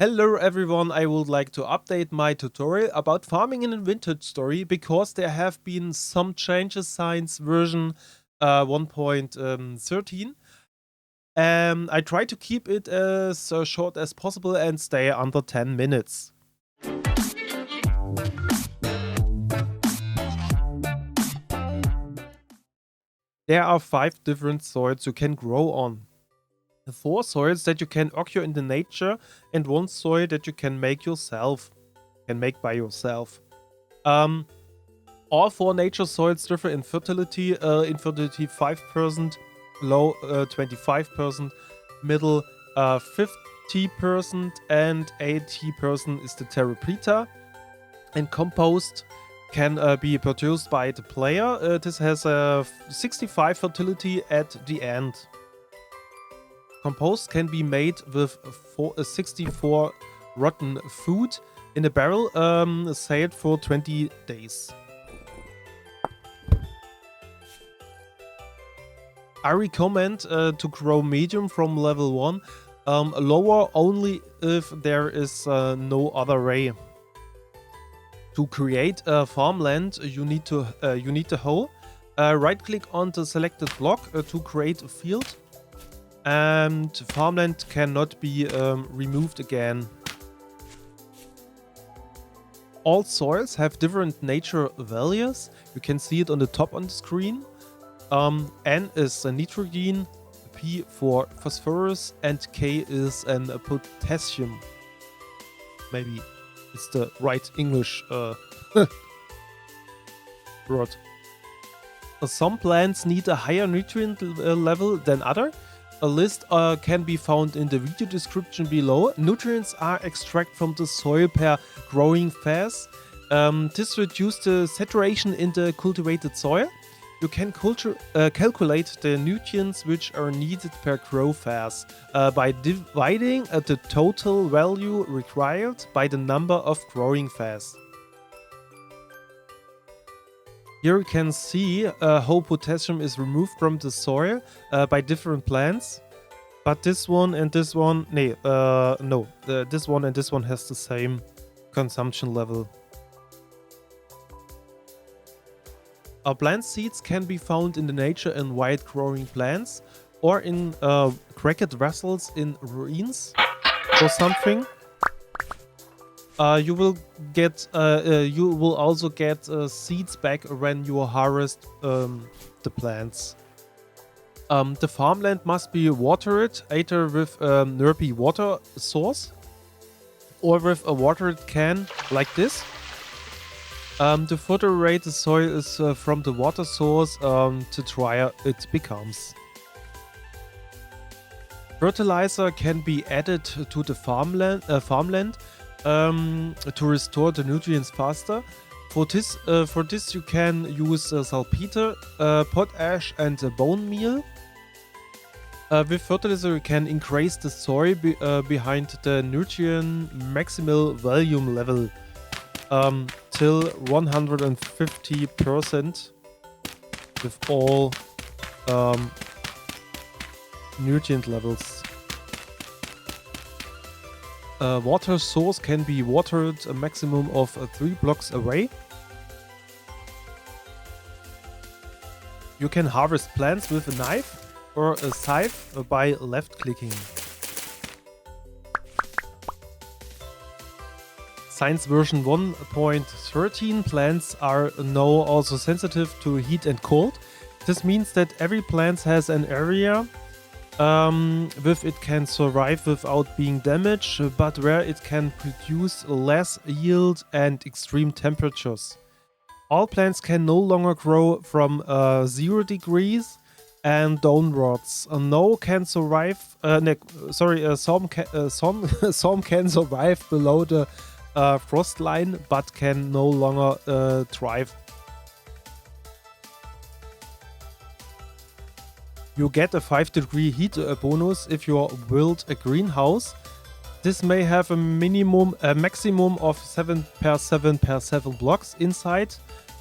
Hello everyone, I would like to update my tutorial about farming in a vintage story because there have been some changes since version 1.13. I try to keep it as short as possible and stay under 10 minutes. There are 5 different soils you can grow on. 4 soils that you can occur in the nature and 1 soil that you can make by yourself. All 4 nature soils differ in fertility. Infertility 5%, low 25%, middle 50%, and 80% is the terra preta. And compost can be produced by the player. This has a 65 fertility at the end. Compost can be made with 64 rotten food in a barrel, sailed for 20 days. I recommend to grow medium from level 1, lower only if there is no other way. To create a farmland, you need the hoe. Right click on the selected block to create a field, and farmland cannot be removed again. All soils have different nature values. You can see it on the top on the screen. N is nitrogen, P for phosphorus, and K is a potassium. Maybe it's the right English word. Some plants need a higher nutrient level than other. A list can be found in the video description below. Nutrients are extracted from the soil per growing phase. This reduces the saturation in the cultivated soil. You can calculate the nutrients which are needed per grow phase by dividing the total value required by the number of growing phase. Here you can see how potassium is removed from the soil by different plants. But this one and this one, this one and this one has the same consumption level. Plant seeds can be found in the nature in wild growing plants or in cracked vessels in ruins or something. You will also get seeds back when you harvest the plants. The farmland must be watered either with a nearby water source or with a watered can like this. To filtrate the soil is from the water source to drier it becomes. Fertilizer can be added to the farmland to restore the nutrients faster. For this you can use salpeter, potash, and bone meal. With fertilizer you can increase the soil behind the nutrient maximal volume level till 150% with all nutrient levels. Water source can be watered a maximum of 3 blocks away. You can harvest plants with a knife or a scythe by left clicking. Since version 1.13, plants are now also sensitive to heat and cold. This means that every plant has an area with it can survive without being damaged, but where it can produce less yield and extreme temperatures. All plants can no longer grow from 0 degrees and downwards. Some can survive below the frost line, but can no longer thrive. You get a 5-degree heat bonus if you build a greenhouse. This may have a maximum of 7x7x7 blocks inside,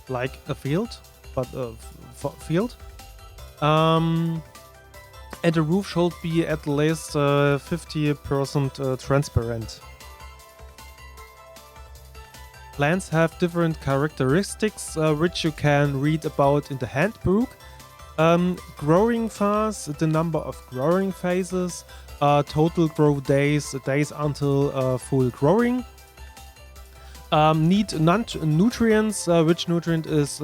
like a field, but field. And the roof should be at least 50% transparent. Plants have different characteristics, which you can read about in the handbook. Growing phase, the number of growing phases, total grow days, days until full growing. Need nutrients, which nutrient is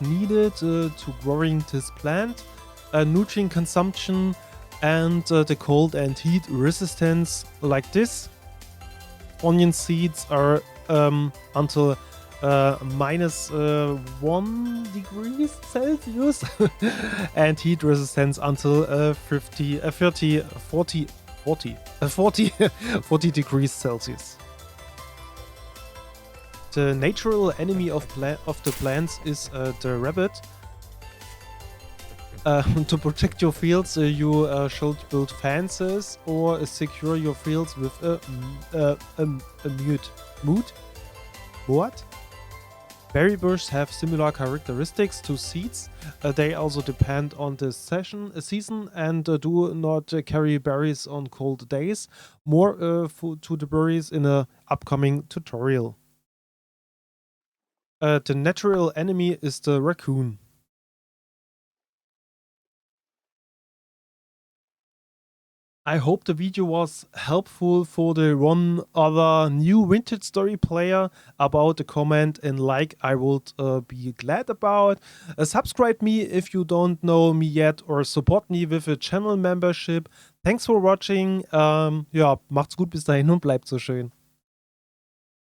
needed to growing this plant, nutrient consumption, and the cold and heat resistance like this. Onion seeds are until -1 degrees Celsius and heat resistance until 40 degrees Celsius. The natural enemy of the plants is the rabbit. To protect your fields, you should build fences or secure your fields with a moat. What? Berry bushes have similar characteristics to seeds. They also depend on the season and do not carry berries on cold days. More to the berries in a upcoming tutorial. The natural enemy is the raccoon. I hope the video was helpful for the one other new Vintage Story player. About a comment and like, I would be glad about. Subscribe me if you don't know me yet or support me with a channel membership. Thanks for watching. Ja, macht's gut bis dahin und bleibt so schön.